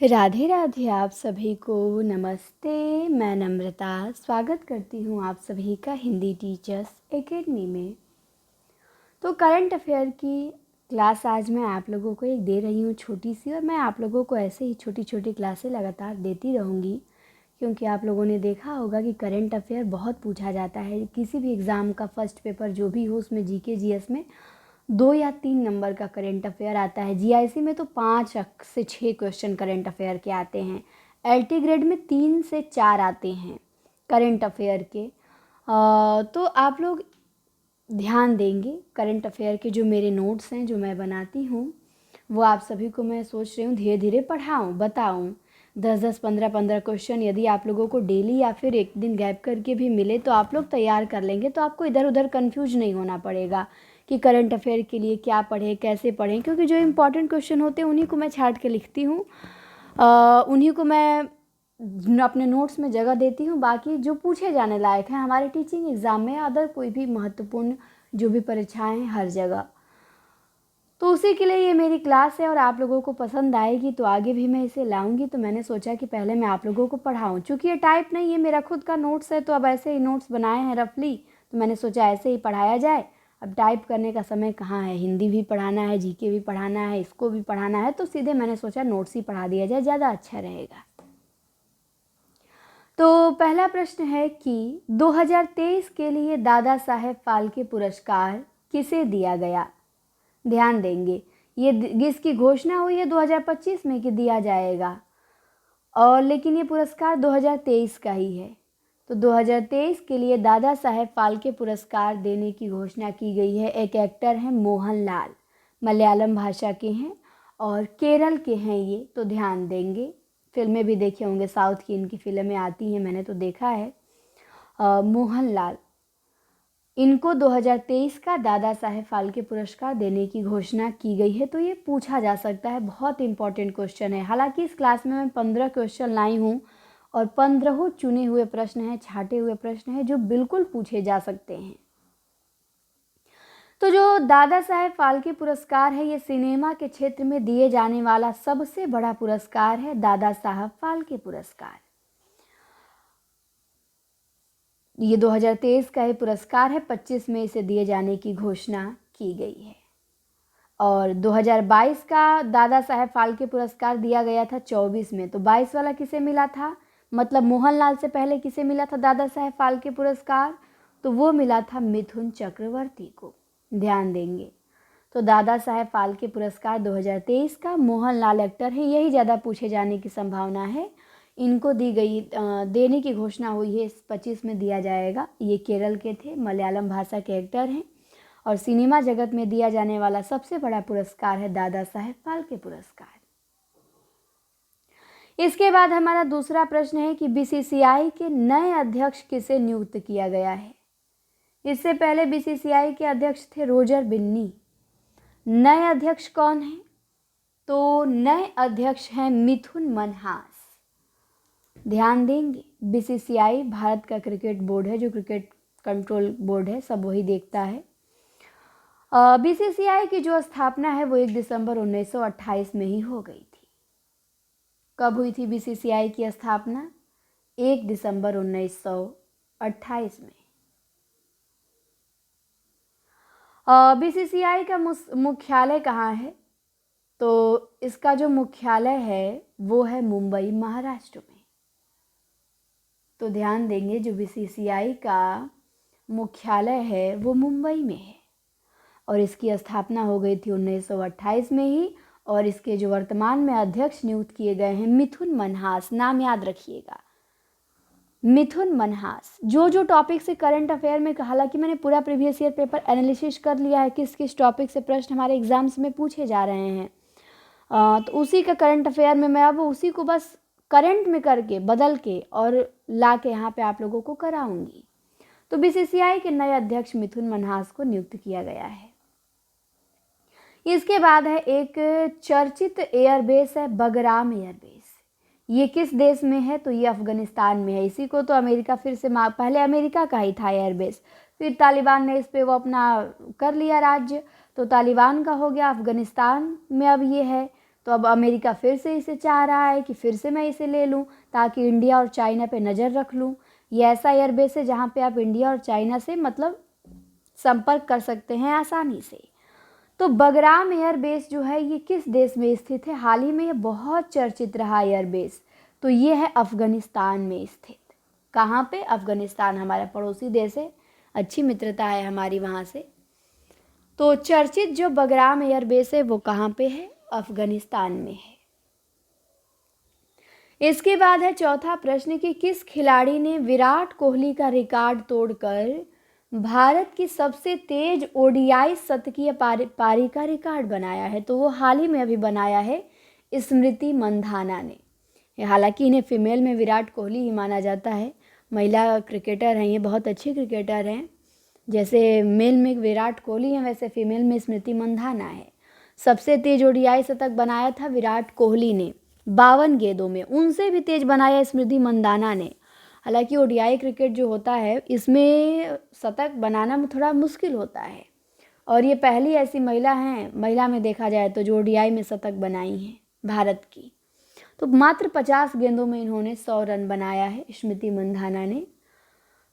राधे राधे। आप सभी को नमस्ते। मैं नम्रता स्वागत करती हूँ आप सभी का हिंदी टीचर्स एकेडमी में। तो करंट अफेयर की क्लास आज मैं आप लोगों को एक दे रही हूँ छोटी सी, और मैं आप लोगों को ऐसे ही छोटी छोटी क्लासें लगातार देती रहूँगी, क्योंकि आप लोगों ने देखा होगा कि करंट अफेयर बहुत पूछा जाता है। किसी भी एग्ज़ाम का फर्स्ट पेपर जो भी हो, उसमें जीके जीएस में 2 या 3 नंबर का करंट अफेयर आता है। जीआईसी में तो 5 से 6 क्वेश्चन करंट अफेयर के आते हैं। एलटी ग्रेड में 3 से 4 आते हैं करंट अफेयर के। तो आप लोग ध्यान देंगे। करंट अफेयर के जो मेरे नोट्स हैं जो मैं बनाती हूँ, वो आप सभी को मैं सोच रही हूँ धीरे धीरे पढ़ाऊँ, बताऊँ। 10-10, 15-15 क्वेश्चन यदि आप लोगों को डेली या फिर एक दिन गैप करके भी मिले तो आप लोग तैयार कर लेंगे, तो आपको इधर उधर कंफ्यूज नहीं होना पड़ेगा कि करंट अफेयर के लिए क्या पढ़ें, कैसे पढ़ें। क्योंकि जो इम्पॉर्टेंट क्वेश्चन होते हैं उन्हीं को मैं छांट के लिखती हूँ, उन्हीं को मैं अपने नोट्स में जगह देती हूँ। बाकी जो पूछे जाने लायक हैं हमारे टीचिंग एग्ज़ाम में, अदर कोई भी महत्वपूर्ण जो भी परीक्षाएं हैं हर जगह, तो उसी के लिए ये मेरी क्लास है। और आप लोगों को पसंद आएगी तो आगे भी मैं इसे लाऊंगी। तो मैंने सोचा कि पहले मैं आप लोगों को पढ़ाऊँ। चूँकि ये टाइप नहीं है, मेरा खुद का नोट्स है, तो अब ऐसे ही नोट्स बनाए हैं रफली, तो मैंने सोचा ऐसे ही पढ़ाया जाए। अब टाइप करने का समय कहाँ है, हिंदी भी पढ़ाना है, जीके भी पढ़ाना है, इसको भी पढ़ाना है, तो सीधे मैंने सोचा नोट्स ही पढ़ा दिया जाए, ज़्यादा अच्छा रहेगा। तो पहला प्रश्न है कि 2023 के लिए दादा साहेब फाल्के पुरस्कार किसे दिया गया? ध्यान देंगे। ये इसकी घोषणा हुई है 2025 में कि दिया जाएगा, और लेकिन ये पुरस्कार 2023 का ही है। तो 2023 के लिए दादा साहेब फाल्के पुरस्कार देने की घोषणा की गई है। एक एक्टर हैं मोहनलाल, मलयालम भाषा के हैं और केरल के हैं ये, तो ध्यान देंगे। फिल्में भी देखे होंगे, साउथ की इनकी फिल्में आती हैं, मैंने तो देखा है। मोहनलाल, इनको 2023 का दादा साहेब फाल्के पुरस्कार देने की घोषणा की गई है। तो ये पूछा जा सकता है, बहुत इंपॉर्टेंट क्वेश्चन है। हालांकि इस क्लास में मैं 15 क्वेश्चन लाई हूँ और 15 चुने हुए प्रश्न हैं, छाटे हुए प्रश्न हैं जो बिल्कुल पूछे जा सकते हैं। तो जो दादा साहेब फाल्के पुरस्कार है, ये सिनेमा के क्षेत्र में दिए जाने वाला सबसे बड़ा पुरस्कार है, दादा साहब फाल्के पुरस्कार। ये 2023 का ये पुरस्कार है, 25 में इसे दिए जाने की घोषणा की गई है। और 2022 का दादा साहेब फाल्के पुरस्कार दिया गया था 24 में। तो 22 वाला किसे मिला था, मतलब मोहनलाल से पहले किसे मिला था दादा साहेब फाल्के पुरस्कार? तो वो मिला था मिथुन चक्रवर्ती को। ध्यान देंगे। तो दादा साहेब फाल्के पुरस्कार 2023 का, मोहनलाल एक्टर है, यही ज़्यादा पूछे जाने की संभावना है। इनको दी गई देने की घोषणा हुई है, इस 25 में दिया जाएगा। ये केरल के थे, मलयालम भाषा के एक्टर हैं, और सिनेमा जगत में दिया जाने वाला सबसे बड़ा पुरस्कार है दादा साहेब फाल्के पुरस्कार। इसके बाद हमारा दूसरा प्रश्न है कि बीसीसीआई के नए अध्यक्ष किसे नियुक्त किया गया है? इससे पहले बीसीसीआई के अध्यक्ष थे रोजर बिन्नी। नए अध्यक्ष कौन है? तो नए अध्यक्ष हैं मिथुन मनहास। ध्यान देंगे। बीसीसीआई भारत का क्रिकेट बोर्ड है, जो क्रिकेट कंट्रोल बोर्ड है, सब वही देखता है। बीसीसीआई की जो स्थापना है वो 1 दिसंबर 1928 में ही हो गई थी। कब हुई थी बीसीसीआई की स्थापना? 1 दिसंबर 1928 में। बीसीसीआई का मुख्यालय कहाँ है? तो इसका जो मुख्यालय है वो है मुंबई, महाराष्ट्र में। तो ध्यान देंगे, जो बीसीसीआई का मुख्यालय है वो मुंबई में है, और इसकी स्थापना हो गई थी 1928 में ही। और इसके जो वर्तमान में अध्यक्ष नियुक्त किए गए हैं मिथुन मनहास, नाम याद रखिएगा, मिथुन मनहास। जो जो टॉपिक से करंट अफेयर में, हालांकि मैंने पूरा प्रीवियस ईयर पेपर एनालिसिस कर लिया है, किस किस टॉपिक से प्रश्न हमारे एग्जाम्स में पूछे जा रहे हैं, तो उसी का करंट अफेयर में मैं अब उसी को बस करंट में करके बदल के और ला के यहाँ पे आप लोगों को कराऊंगी। तो बीसीसीआई के नए अध्यक्ष मिथुन मनहास को नियुक्त किया गया है। इसके बाद है एक चर्चित एयरबेस है, बगराम एयरबेस। ये किस देश में है? तो ये अफगानिस्तान में है। इसी को तो अमेरिका फिर से, पहले अमेरिका का ही था एयरबेस, फिर तालिबान ने इस पे वो अपना कर लिया राज्य, तो तालिबान का हो गया, अफगानिस्तान में अब ये है। तो अब अमेरिका फिर से इसे चाह रहा है कि फिर से मैं इसे ले लूँ ताकि इंडिया और चाइना पे नज़र रख लूँ। ये ऐसा एयरबेस है जहाँ पे आप इंडिया और चाइना से मतलब संपर्क कर सकते हैं आसानी से। तो बगराम एयरबेस जो है ये किस देश में स्थित है? हाल ही में ये बहुत चर्चित रहा एयरबेस। तो ये है अफ़गानिस्तान में स्थित। कहाँ पे? अफ़गानिस्तान हमारा पड़ोसी देश है, अच्छी मित्रता है हमारी वहाँ से। तो चर्चित जो बगराम एयरबेस है वो कहाँ पे है? अफ़गानिस्तान में है। इसके बाद है चौथा प्रश्न कि किस खिलाड़ी ने विराट कोहली का रिकॉर्ड तोड़कर भारत की सबसे तेज ओडीआई शतकीय पारी का रिकॉर्ड बनाया है? तो वो हाल ही में अभी बनाया है स्मृति मंधाना ने। हालांकि इन्हें फीमेल में विराट कोहली ही माना जाता है, महिला क्रिकेटर हैं, ये बहुत अच्छे क्रिकेटर हैं। जैसे मेल में विराट कोहली हैं वैसे फीमेल में स्मृति मंधाना है। सबसे तेज ओडीआई शतक बनाया था विराट कोहली ने 52 गेंदों में, उनसे भी तेज बनाया स्मृति मंधाना ने। हालांकि ओडीआई क्रिकेट जो होता है इसमें शतक बनाना में थोड़ा मुश्किल होता है और ये पहली ऐसी महिला हैं, महिला में देखा जाए तो जो ओडीआई में शतक बनाई हैं भारत की। तो मात्र 50 गेंदों में इन्होंने 100 रन बनाया है स्मृति मंधाना ने।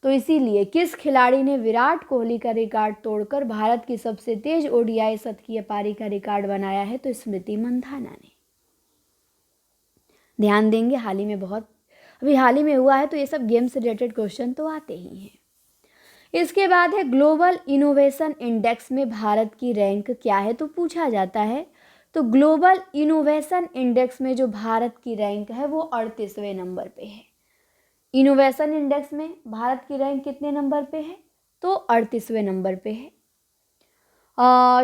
तो इसीलिए किस खिलाड़ी ने विराट कोहली का रिकॉर्ड तोड़कर भारत की सबसे तेज ओडीआई शतकीय पारी का रिकॉर्ड बनाया है? तो स्मृति मंधाना ने। ध्यान देंगे, हाल ही में बहुत अभी हाल ही में हुआ है तो ये सब गेम से रिलेटेड क्वेश्चन तो आते ही हैं। इसके बाद है ग्लोबल इनोवेशन इंडेक्स में भारत की रैंक क्या है? तो पूछा जाता है। तो ग्लोबल इनोवेशन इंडेक्स में जो भारत की रैंक है वो 38वें नंबर पे है। इनोवेशन इंडेक्स में भारत की रैंक कितने नंबर पे है? तो 38वें नंबर पे है।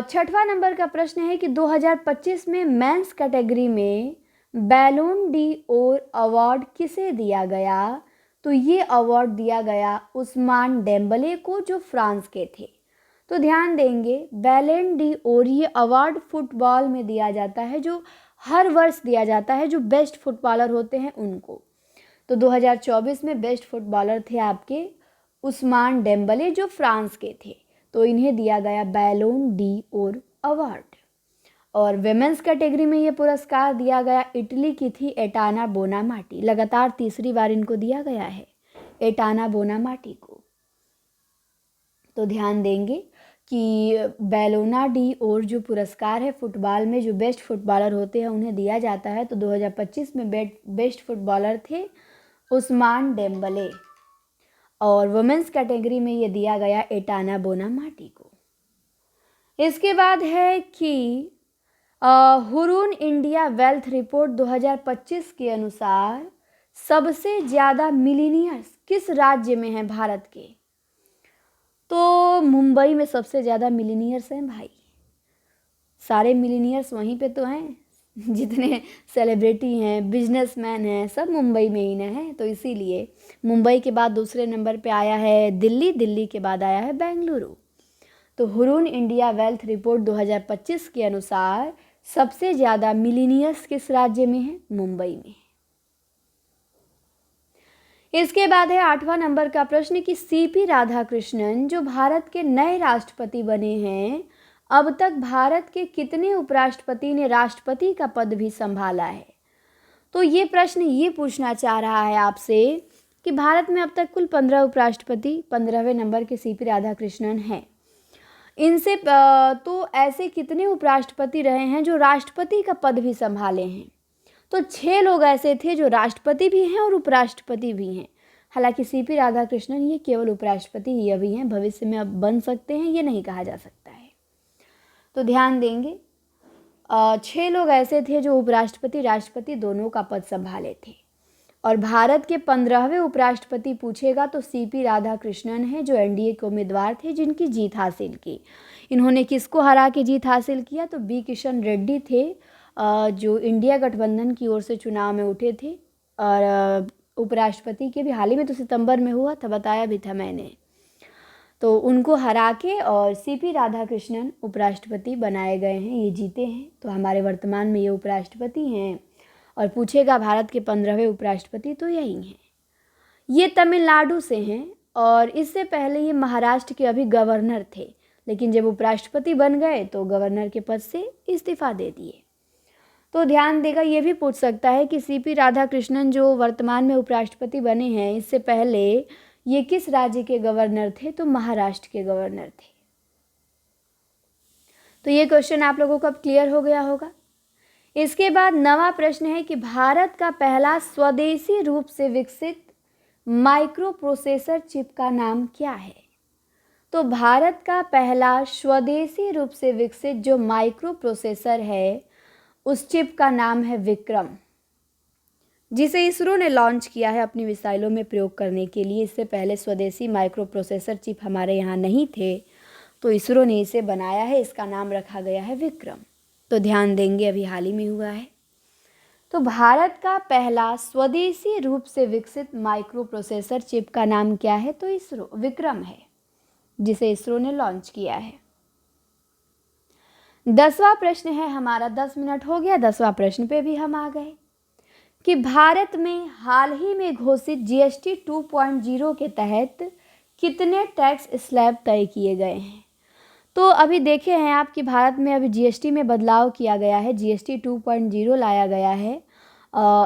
छठवां नंबर का प्रश्न है कि 2025 में मेंस कैटेगरी में बैलोन डी ओर अवार्ड किसे दिया गया? तो ये अवार्ड दिया गया उस्मान डेम्बले को जो फ्रांस के थे। तो ध्यान देंगे, बैलोन डी ओर ये अवार्ड फुटबॉल में दिया जाता है, जो हर वर्ष दिया जाता है जो बेस्ट फुटबॉलर होते हैं उनको। तो 2024 में बेस्ट फुटबॉलर थे आपके उस्मान डेम्बले जो फ्रांस के थे, तो इन्हें दिया गया बैलोन डी ओर अवार्ड। और विमेंस कैटेगरी में ये पुरस्कार दिया गया इटली की थी एटाना बोनामाटी। लगातार तीसरी बार इनको दिया गया है एटाना बोनामाटी को। तो ध्यान देंगे कि बैलोना डी ओर जो पुरस्कार है फुटबॉल में जो बेस्ट फुटबॉलर होते हैं उन्हें दिया जाता है। तो 2025 में बेस्ट फुटबॉलर थे उस्मान डेम्बले और वुमेन्स कैटेगरी में ये दिया गया एटाना बोनामाटी को। इसके बाद है कि हुरून इंडिया वेल्थ रिपोर्ट 2025 के अनुसार सबसे ज़्यादा मिलीनियर्स किस राज्य में हैं भारत के? तो मुंबई में सबसे ज़्यादा मिलीनियर्स हैं भाई। सारे मिलीनियर्स वहीं पे तो हैं, जितने सेलिब्रिटी हैं, बिजनेसमैन हैं, सब मुंबई में ही ना है। तो इसीलिए मुंबई के बाद दूसरे नंबर पे आया है दिल्ली, दिल्ली के बाद आया है बेंगलुरु। तो हुरून इंडिया वेल्थ रिपोर्ट 2025 के अनुसार सबसे ज़्यादा मिलीनियर्स किस राज्य में है? मुंबई में। इसके बाद है 8वां नंबर का प्रश्न कि सीपी राधाकृष्णन जो भारत के नए राष्ट्रपति बने हैं, अब तक भारत के कितने उपराष्ट्रपति ने राष्ट्रपति का पद भी संभाला है? तो ये प्रश्न ये पूछना चाह रहा है आपसे कि भारत में अब तक कुल 15 उपराष्ट्रपति, 15वें नंबर के सीपी राधाकृष्णन हैं। इनसे तो ऐसे कितने उपराष्ट्रपति रहे हैं जो राष्ट्रपति का पद भी संभाले हैं? तो 6 लोग ऐसे थे जो राष्ट्रपति भी हैं और उपराष्ट्रपति भी हैं। हालांकि सीपी राधाकृष्णन ये केवल उपराष्ट्रपति ही अभी हैं, भविष्य में अब बन सकते हैं ये नहीं कहा जा सकता है। तो ध्यान देंगे 6 लोग ऐसे थे जो उपराष्ट्रपति राष्ट्रपति दोनों का पद संभाले थे। और भारत के 15वें उपराष्ट्रपति पूछेगा तो सीपी राधाकृष्णन है जो एनडीए के उम्मीदवार थे जिनकी जीत हासिल की। इन्होंने किसको हरा के जीत हासिल किया? तो बी किशन रेड्डी थे जो इंडिया गठबंधन की ओर से चुनाव में उठे थे। और उपराष्ट्रपति के भी हाल ही में तो सितंबर में हुआ था, बताया भी था मैंने। तो उनको हरा के और सीपी राधाकृष्णन उपराष्ट्रपति बनाए गए हैं, ये जीते हैं। तो हमारे वर्तमान में ये उपराष्ट्रपति हैं। और पूछेगा भारत के 15वें उपराष्ट्रपति तो यही हैं। ये तमिलनाडु से हैं और इससे पहले ये महाराष्ट्र के अभी गवर्नर थे, लेकिन जब उपराष्ट्रपति बन गए तो गवर्नर के पद से इस्तीफा दे दिए। तो ध्यान देगा, ये भी पूछ सकता है कि सीपी राधाकृष्णन जो वर्तमान में उपराष्ट्रपति बने हैं, इससे पहले ये किस राज्य के गवर्नर थे? तो महाराष्ट्र के गवर्नर थे। तो ये क्वेश्चन आप लोगों को अब क्लियर हो गया होगा। इसके बाद 9वां प्रश्न है कि भारत का पहला स्वदेशी रूप से विकसित माइक्रो प्रोसेसर चिप का नाम क्या है? तो भारत का पहला स्वदेशी रूप से विकसित जो माइक्रो प्रोसेसर है, उस चिप का नाम है विक्रम, जिसे इसरो ने लॉन्च किया है अपनी मिसाइलों में प्रयोग करने के लिए। इससे पहले स्वदेशी माइक्रो प्रोसेसर चिप हमारे यहाँ नहीं थे, तो इसरो ने इसे बनाया है, इसका नाम रखा गया है विक्रम। तो ध्यान देंगे, अभी हाल ही में हुआ है। तो भारत का पहला स्वदेशी रूप से विकसित माइक्रो प्रोसेसर चिप का नाम क्या है? तो इसरो विक्रम है, जिसे इसरो ने लॉन्च किया है। 10वां प्रश्न है हमारा, 10 मिनट हो गया, 10वां प्रश्न पे भी हम आ गए कि भारत में हाल ही में घोषित जीएसटी 2.0 के तहत कितने टैक्स स्लैब तय किए गए हैं? तो अभी देखे हैं आप कि भारत में अभी जीएसटी में बदलाव किया गया है, जीएसटी 2.0 लाया गया है।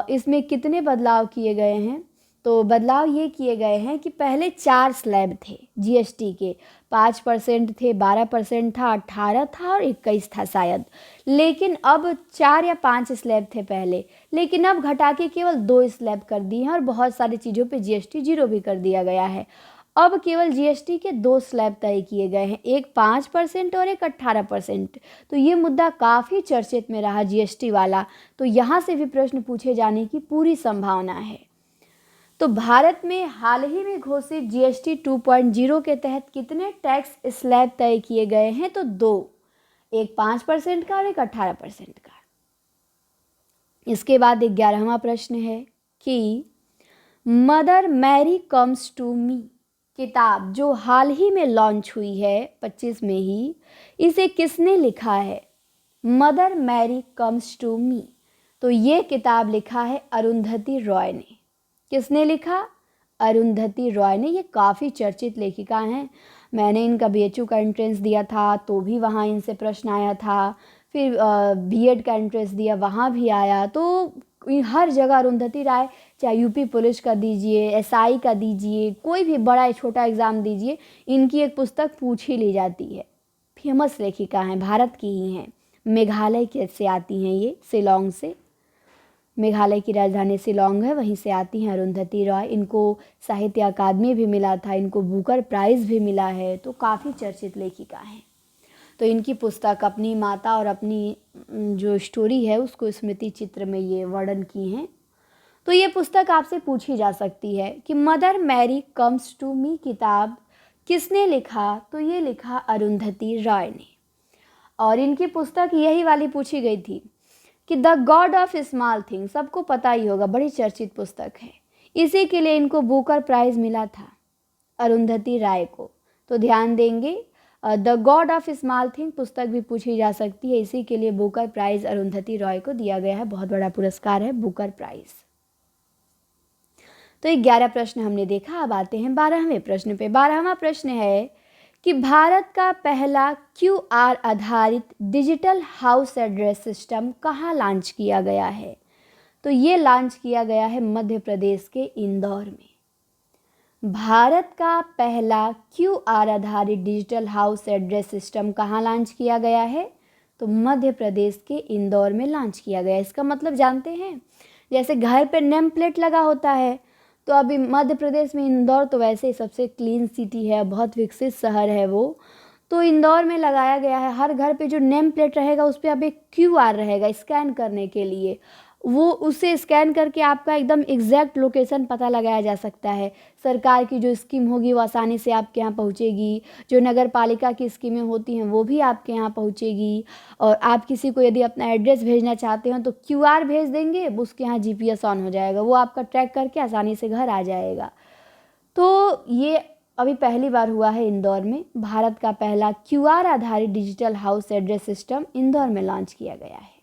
इसमें कितने बदलाव किए गए हैं? तो बदलाव ये किए गए हैं कि पहले 4 स्लैब थे जीएसटी के, 5% थे, 12% था, 18 था और 21 था शायद। लेकिन अब 4 या 5 स्लैब थे पहले, लेकिन अब घटा के केवल 2 स्लैब कर दिए हैं और बहुत सारी चीज़ों पे जीएसटी 0 भी कर दिया गया है। अब केवल जीएसटी के 2 स्लैब तय किए गए हैं, एक 5% और एक 18%। तो ये मुद्दा काफ़ी चर्चित में रहा जीएसटी वाला, तो यहाँ से भी प्रश्न पूछे जाने की पूरी संभावना है। तो भारत में हाल ही में घोषित जीएसटी 2.0 के तहत कितने टैक्स स्लैब तय किए गए हैं? तो 2, एक 5% का और एक 18% का। इसके बाद 11वां प्रश्न है कि mother Mary comes to me किताब जो हाल ही में लॉन्च हुई है 25 में ही, इसे किसने लिखा है? Mother Mary comes to me. तो ये किताब लिखा है अरुंधति रॉय ने। किसने लिखा? अरुंधति रॉय ने। ये काफ़ी चर्चित लेखिका हैं। मैंने इनका बीएचयू का एंट्रेंस दिया था तो भी वहाँ इनसे प्रश्न आया था, फिर बीएड का एंट्रेंस दिया वहाँ भी आया। तो हर जगह अरुंधति राय, चाहे यूपी पुलिस का दीजिए, एसआई का दीजिए, कोई भी बड़ा छोटा एग्ज़ाम दीजिए, इनकी एक पुस्तक पूछ ही ली जाती है। फेमस लेखिका हैं, भारत की ही हैं, मेघालय के से आती हैं ये, शिलोंग से। मेघालय की राजधानी शिलोंग है, वहीं से आती हैं अरुंधति रॉय। इनको साहित्य अकादमी भी मिला था, इनको बुकर प्राइज़ भी मिला है, तो काफ़ी चर्चित लेखिका हैं। तो इनकी पुस्तक अपनी माता और अपनी जो स्टोरी है उसको स्मृति चित्र में ये वर्णन की हैं। तो ये पुस्तक आपसे पूछी जा सकती है कि mother Mary comes to me किताब किसने लिखा? तो ये लिखा अरुंधति रॉय ने। और इनकी पुस्तक यही वाली पूछी गई थी कि the God of small thing, सबको पता ही होगा, बड़ी चर्चित पुस्तक है। इसी के लिए इनको बुकर प्राइज़ मिला था अरुंधति राय को। तो ध्यान देंगे, the God of small thing पुस्तक भी पूछी जा सकती है, इसी के लिए बुकर प्राइज़ अरुंधति रॉय को दिया गया है। बहुत बड़ा पुरस्कार है बुकर प्राइज़। तो 11 प्रश्न हमने देखा। अब आते हैं 12वें प्रश्न पे। 12वां प्रश्न है कि भारत का पहला क्यूआर आधारित डिजिटल हाउस एड्रेस सिस्टम कहाँ लॉन्च किया गया है? तो ये लॉन्च किया गया है मध्य प्रदेश के इंदौर में। भारत का पहला क्यूआर आधारित डिजिटल हाउस एड्रेस सिस्टम कहाँ लॉन्च किया गया है? तो मध्य प्रदेश के इंदौर में लॉन्च किया गया। इसका मतलब जानते हैं, जैसे घर पे नेम प्लेट लगा होता है, तो अभी मध्य प्रदेश में इंदौर तो वैसे ही सबसे क्लीन सिटी है, बहुत विकसित शहर है वो, तो इंदौर में लगाया गया है। हर घर पे जो नेम प्लेट रहेगा उस पर अब एक क्यूआर रहेगा स्कैन करने के लिए, वो उसे स्कैन करके आपका एकदम एग्जैक्ट लोकेशन पता लगाया जा सकता है। सरकार की जो स्कीम होगी वो आसानी से आपके यहाँ पहुँचेगी, जो नगर पालिका की स्कीमें होती हैं वो भी आपके यहाँ पहुँचेगी। और आप किसी को यदि अपना एड्रेस भेजना चाहते हो तो क्यूआर भेज देंगे, उसके यहाँ जीपीएस ऑन हो जाएगा, वो आपका ट्रैक करके आसानी से घर आ जाएगा। तो ये अभी पहली बार हुआ है इंदौर में। भारत का पहला क्यूआर आधारित digital house address system Indore में लॉन्च किया गया है।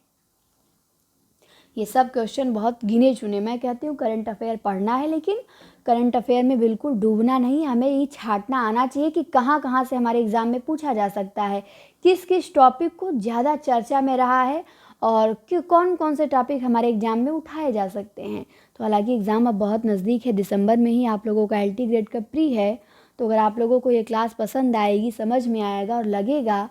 ये सब क्वेश्चन बहुत गिने चुने, मैं कहती हूँ करंट अफेयर पढ़ना है, लेकिन करंट अफेयर में बिल्कुल डूबना नहीं, हमें ये छांटना आना चाहिए कि कहाँ कहाँ से हमारे एग्ज़ाम में पूछा जा सकता है, किस किस टॉपिक को ज़्यादा चर्चा में रहा है और क्यों कौन कौन से टॉपिक हमारे एग्ज़ाम में उठाए जा सकते हैं। तो हालांकि एग्ज़ाम अब बहुत नज़दीक है, दिसंबर में ही आप लोगों का LT ग्रेड का प्री है। तो अगर आप लोगों को ये क्लास पसंद आएगी, समझ में आएगा और लगेगा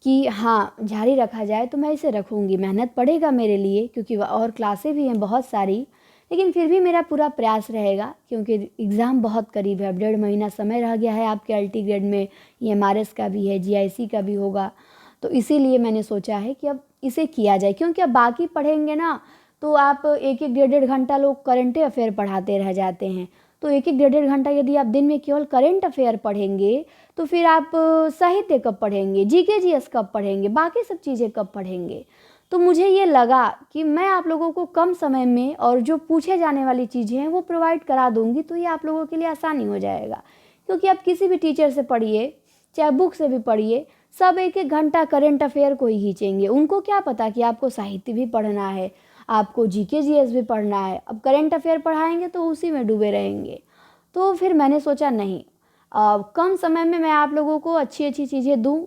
कि हाँ जारी रखा जाए, तो मैं इसे रखूँगी। मेहनत पड़ेगा मेरे लिए, क्योंकि और क्लासें भी हैं बहुत सारी, लेकिन फिर भी मेरा पूरा प्रयास रहेगा, क्योंकि एग्ज़ाम बहुत करीब है। अब 1.5 महीना समय रह गया है आपके LT ग्रेड में। ये MRS का भी है, GIC का भी होगा। तो इसीलिए मैंने सोचा है कि अब इसे किया जाए, क्योंकि अब बाकी पढ़ेंगे ना तो आप एक एक 1.5 घंटा लोग करंट अफेयर पढ़ाते रह जाते हैं। तो एक एक 1.5 घंटा यदि आप दिन में केवल करंट अफेयर पढ़ेंगे तो फिर आप साहित्य कब पढ़ेंगे, GK GS कब पढ़ेंगे, बाकी सब चीज़ें कब पढ़ेंगे। तो मुझे ये लगा कि मैं आप लोगों को कम समय में और जो पूछे जाने वाली चीज़ें हैं वो प्रोवाइड करा दूंगी, तो ये आप लोगों के लिए आसानी हो जाएगा। क्योंकि आप किसी भी टीचर से पढ़िए, चाहे बुक से भी पढ़िए, सब एक एक घंटा करंट अफेयर को ही खींचेंगे। उनको क्या पता कि आपको साहित्य भी पढ़ना है, आपको GK GS भी पढ़ना है। अब करंट अफेयर पढ़ाएंगे तो उसी में डूबे रहेंगे। तो फिर मैंने सोचा नहीं, कम समय में मैं आप लोगों को अच्छी अच्छी चीज़ें दूँ,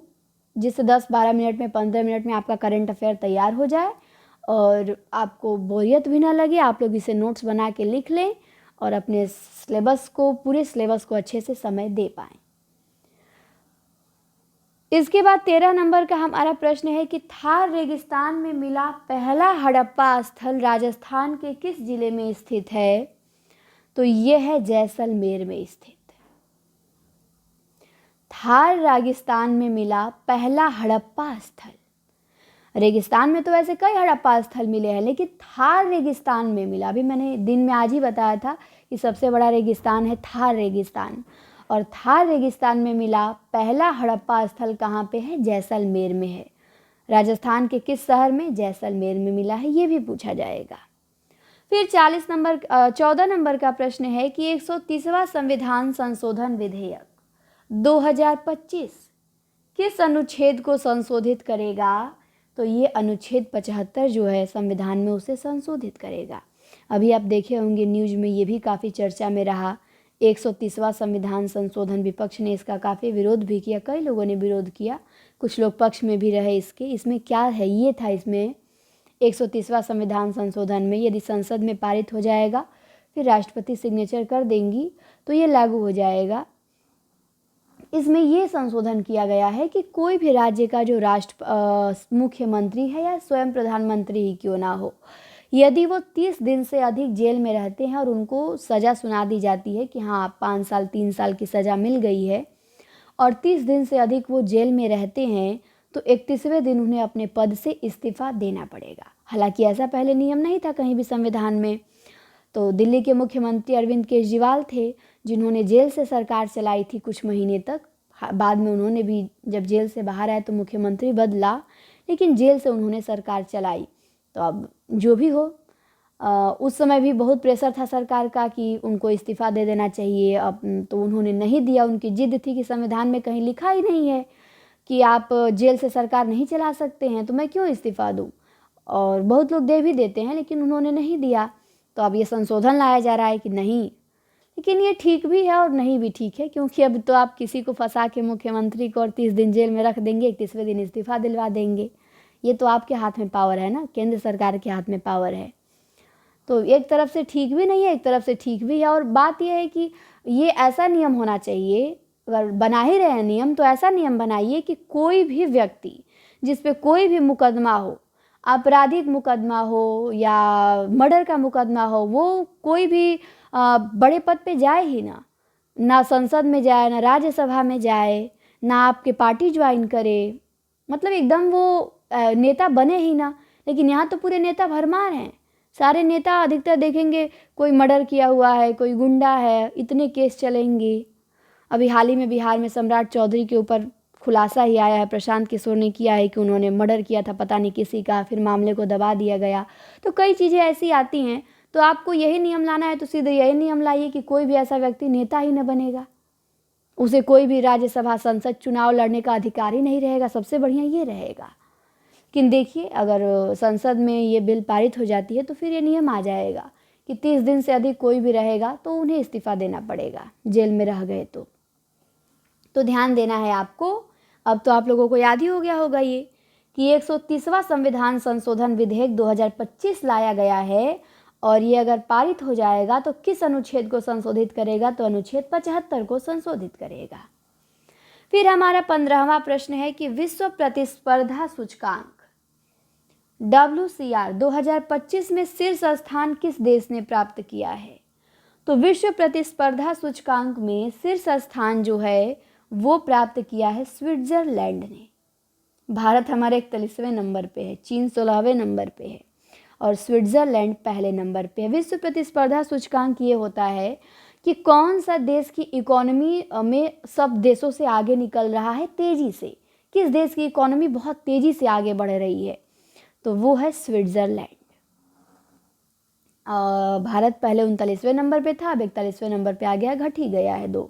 जिससे 10-12 मिनट में, 15 मिनट में आपका करंट अफेयर तैयार हो जाए और आपको बोरियत भी ना लगे। आप लोग इसे नोट्स बना के लिख लें और अपने सिलेबस को, पूरे सिलेबस को अच्छे से समय दे पाएँ। इसके बाद 13 नंबर का हमारा प्रश्न है कि थार रेगिस्तान में मिला पहला हड़प्पा स्थल राजस्थान के किस जिले में स्थित है। तो ये है जैसलमेर में स्थित। थार रेगिस्तान में मिला पहला हड़प्पा स्थल। रेगिस्तान में तो वैसे कई हड़प्पा स्थल मिले हैं, लेकिन थार रेगिस्तान में मिला। अभी मैंने दिन में आज ही बताया था कि सबसे बड़ा रेगिस्तान है थार रेगिस्तान, और थार रेगिस्तान में मिला पहला हड़प्पा स्थल कहाँ पे है, जैसलमेर में है। राजस्थान के किस शहर में, जैसलमेर में मिला है, ये भी पूछा जाएगा। फिर 14 नंबर का प्रश्न है कि 130वां संविधान संशोधन विधेयक 2025 किस अनुच्छेद को संशोधित करेगा। तो ये अनुच्छेद 75 जो है संविधान में, उसे संशोधित करेगा। अभी आप देखे होंगे न्यूज़ में, ये भी काफ़ी चर्चा में रहा। 130वां संविधान संशोधन, विपक्ष ने इसका काफ़ी विरोध भी किया, कई लोगों ने विरोध किया, कुछ लोग पक्ष में भी रहे इसके। इसमें क्या है, ये था इसमें 130वां संविधान संशोधन में यदि संसद में पारित हो जाएगा, फिर राष्ट्रपति सिग्नेचर कर देंगी तो ये लागू हो जाएगा। इसमें ये संशोधन किया गया है कि कोई भी राज्य का जो मुख्यमंत्री है या स्वयं प्रधानमंत्री ही क्यों ना हो, यदि वो 30 दिन से अधिक जेल में रहते हैं और उनको सज़ा सुना दी जाती है कि हाँ 5 साल 3 साल की सज़ा मिल गई है, और 30 दिन से अधिक वो जेल में रहते हैं, तो 31वें दिन उन्हें अपने पद से इस्तीफा देना पड़ेगा। हालांकि ऐसा पहले नियम नहीं था कहीं भी संविधान में। तो दिल्ली के मुख्यमंत्री अरविंद केजरीवाल थे, जिन्होंने जेल से सरकार चलाई थी कुछ महीने तक। बाद में उन्होंने भी जब जेल से बाहर आए तो मुख्यमंत्री बदला, लेकिन जेल से उन्होंने सरकार चलाई। तो अब जो भी हो, उस समय भी बहुत प्रेशर था सरकार का कि उनको इस्तीफ़ा दे देना चाहिए। अब तो उन्होंने नहीं दिया। उनकी जिद थी कि संविधान में कहीं लिखा ही नहीं है कि आप जेल से सरकार नहीं चला सकते हैं, तो मैं क्यों इस्तीफ़ा दूँ। और बहुत लोग दे भी देते हैं, लेकिन उन्होंने नहीं दिया। तो अब ये संशोधन लाया जा रहा है कि नहीं, लेकिन ये ठीक भी है और नहीं भी ठीक है, क्योंकि अब तो आप किसी को फंसा के मुख्यमंत्री को और 30 दिन जेल में रख देंगे, 31वें दिन इस्तीफ़ा दिलवा देंगे। ये तो आपके हाथ में पावर है ना, केंद्र सरकार के हाथ में पावर है। तो एक तरफ से ठीक भी नहीं है, एक तरफ से ठीक भी है। और बात यह है कि ये ऐसा नियम होना चाहिए, अगर बना ही रहे हैं नियम तो ऐसा नियम बनाइए कि कोई भी व्यक्ति जिस पे कोई भी मुकदमा हो, आपराधिक मुकदमा हो या मर्डर का मुकदमा हो, वो कोई भी बड़े पद पे जाए ही ना संसद में जाए, ना राज्यसभा में जाए, ना आपके पार्टी ज्वाइन करे, मतलब एकदम वो नेता बने ही ना। लेकिन यहाँ तो पूरे नेता भरमार हैं। सारे नेता अधिकतर देखेंगे कोई मर्डर किया हुआ है, कोई गुंडा है, इतने केस चलेंगे। अभी हाल ही में बिहार में सम्राट चौधरी के ऊपर खुलासा ही आया है, प्रशांत किशोर ने किया है कि उन्होंने मर्डर किया था पता नहीं किसी का, फिर मामले को दबा दिया गया। तो कई चीज़ें ऐसी आती हैं। तो आपको यही नियम लाना है तो सीधे यही नियम लाइए कि कोई भी ऐसा व्यक्ति नेता ही न बनेगा, उसे कोई भी राज्यसभा संसद चुनाव लड़ने का अधिकार ही नहीं रहेगा। सबसे बढ़िया ये रहेगा। लेकिन देखिए, अगर संसद में ये बिल पारित हो जाती है तो फिर ये नियम आ जाएगा कि 30 दिन से अधिक कोई भी रहेगा तो उन्हें इस्तीफ़ा देना पड़ेगा, जेल में रह गए तो ध्यान देना है आपको। अब तो आप लोगों को याद ही हो गया होगा ये कि 130वां संविधान संशोधन विधेयक 2025 लाया गया है और ये अगर पारित हो जाएगा तो किस अनुच्छेद को संशोधित करेगा? तो अनुच्छेद 75 को संशोधित करेगा। फिर हमारा 15वां प्रश्न है कि विश्व प्रतिस्पर्धा सूचकांक WCR 2025 में शीर्ष स्थान किस देश ने प्राप्त किया है? तो विश्व प्रतिस्पर्धा सूचकांक में शीर्ष स्थान जो है वो प्राप्त किया है स्विट्जरलैंड ने। भारत हमारे 41वें नंबर पे है, चीन 16वें नंबर पे है और स्विट्जरलैंड पहले नंबर पे है। विश्व प्रतिस्पर्धा सूचकांक ये होता है कि कौन सा देश की इकोनॉमी में सब देशों से आगे निकल रहा है तेजी से, किस देश की इकोनॉमी बहुत तेजी से आगे बढ़ रही है, तो वो है स्विट्जरलैंड। भारत पहले 39वें नंबर पे था, अब 41वें नंबर पे आ गया, घट ही गया है 2।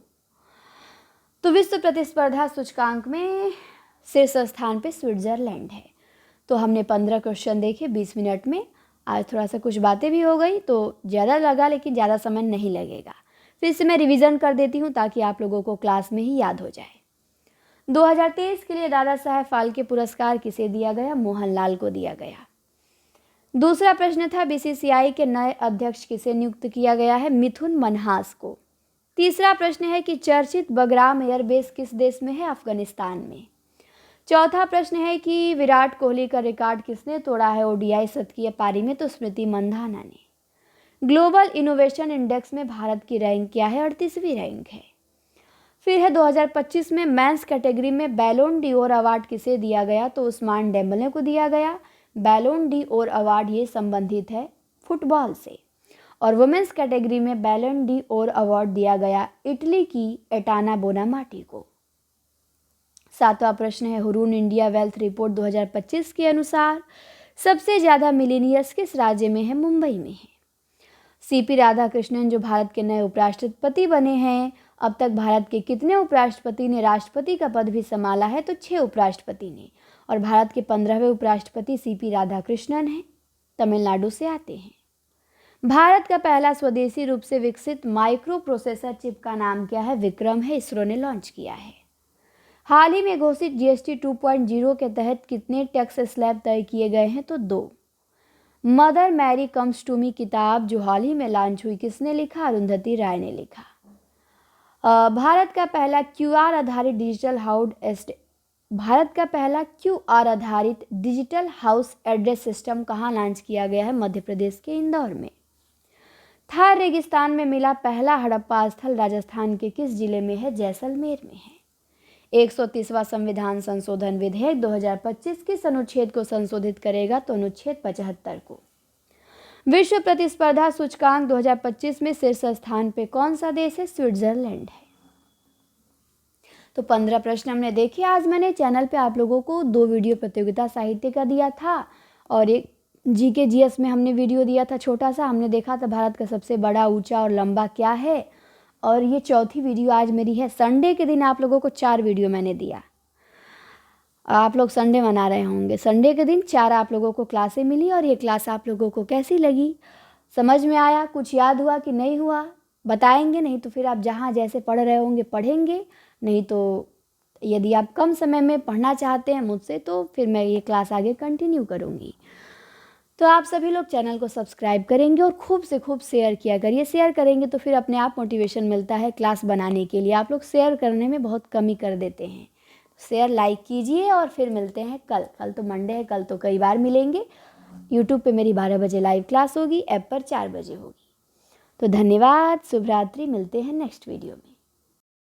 तो विश्व प्रतिस्पर्धा सूचकांक में शीर्ष स्थान पे स्विट्जरलैंड है। तो हमने 15 क्वेश्चन देखे 20 मिनट में। आज थोड़ा सा कुछ बातें भी हो गई तो ज़्यादा लगा, लेकिन ज़्यादा समय नहीं लगेगा। फिर से मैं रिवीजन कर देती हूँ ताकि आप लोगों को क्लास में ही याद हो जाए। 2023 के लिए दादा साहेब फाल्के पुरस्कार किसे दिया गया? मोहनलाल को दिया गया। दूसरा प्रश्न था BCCI के नए अध्यक्ष किसे नियुक्त किया गया है? मिथुन मन्हास को। तीसरा प्रश्न है कि चर्चित बगराम एयरबेस किस देश में है? अफगानिस्तान में। चौथा प्रश्न है कि विराट कोहली का रिकॉर्ड किसने तोड़ा है ODI शतकीय पारी में? तो स्मृति मंधाना ने। ग्लोबल इनोवेशन इंडेक्स में भारत की रैंक क्या है? 38वीं रैंक है। फिर है 2025 में मेंस कैटेगरी में बैलोन डी ओर अवार्ड किसे दिया गया? तो उस्मान डेम्बले को दिया गया। बैलोन डी ओर अवार्ड ये संबंधित है फुटबॉल से। और वुमेन्स कैटेगरी में बैलोन डी ओर अवार्ड दिया गया इटली की एटाना बोनामाटी को। सातवां प्रश्न है हुरून इंडिया वेल्थ रिपोर्ट 2025 के अनुसार सबसे ज़्यादा मिलीनियर्स किस राज्य में है? मुंबई में है। CP राधाकृष्णन जो भारत के नए उपराष्ट्रपति बने हैं, अब तक भारत के कितने उपराष्ट्रपति ने राष्ट्रपति का पद भी संभाला है? तो 6 उपराष्ट्रपति ने। और भारत के 15वें उपराष्ट्रपति CP राधाकृष्णन हैं, तमिलनाडु से आते हैं। भारत का पहला स्वदेशी रूप से विकसित माइक्रो प्रोसेसर चिप का नाम क्या है? विक्रम है, इसरो ने लॉन्च किया है। हाल ही में घोषित GST 2.0 के तहत कितने टैक्स स्लैब तय किए गए हैं? तो 2। Mother Mary comes to me किताब जो हाल ही में लॉन्च हुई किसने लिखा? अरुंधति राय ने लिखा। भारत का पहला QR आधारित डिजिटल हाउस एड्रेस सिस्टम कहाँ लॉन्च किया गया है? मध्य प्रदेश के इंदौर में। थार रेगिस्तान में मिला पहला हड़प्पा स्थल राजस्थान के किस जिले में है? जैसलमेर में है। 130वां संविधान संशोधन विधेयक 2025 किस अनुच्छेद को संशोधित करेगा? तो अनुच्छेद 75 को। विश्व प्रतिस्पर्धा सूचकांक 2025 में शीर्ष स्थान पे कौन सा देश है? स्विट्जरलैंड है। तो 15 प्रश्न हमने देखे। आज मैंने चैनल पे आप लोगों को 2 वीडियो प्रतियोगिता साहित्य का दिया था और एक GK GS में हमने वीडियो दिया था छोटा सा। हमने देखा था भारत का सबसे बड़ा, ऊंचा और लंबा क्या है। और ये चौथी वीडियो आज मेरी है। संडे के दिन आप लोगों को 4 वीडियो मैंने दिया। आप लोग संडे मना रहे होंगे। संडे के दिन 4 आप लोगों को क्लासें मिली और ये क्लास आप लोगों को कैसी लगी? समझ में आया? कुछ याद हुआ कि नहीं हुआ? बताएंगे, नहीं तो फिर आप जहाँ जैसे पढ़ रहे होंगे पढ़ेंगे। नहीं तो यदि आप कम समय में पढ़ना चाहते हैं मुझसे तो फिर मैं ये क्लास आगे कंटिन्यू करूँगी। तो आप सभी लोग चैनल को सब्सक्राइब करेंगे और खूब से खूब शेयर किया करिए। शेयर करेंगे तो फिर अपने आप मोटिवेशन मिलता है क्लास बनाने के लिए। आप लोग शेयर करने में बहुत कमी कर देते हैं। शेयर लाइक कीजिए और फिर मिलते हैं कल तो मंडे है, कल तो कई बार मिलेंगे। यूट्यूब पे मेरी 12 बजे लाइव क्लास होगी, ऐप पर 4 बजे होगी। तो धन्यवाद, शुभ रात्रि, मिलते हैं नेक्स्ट वीडियो में।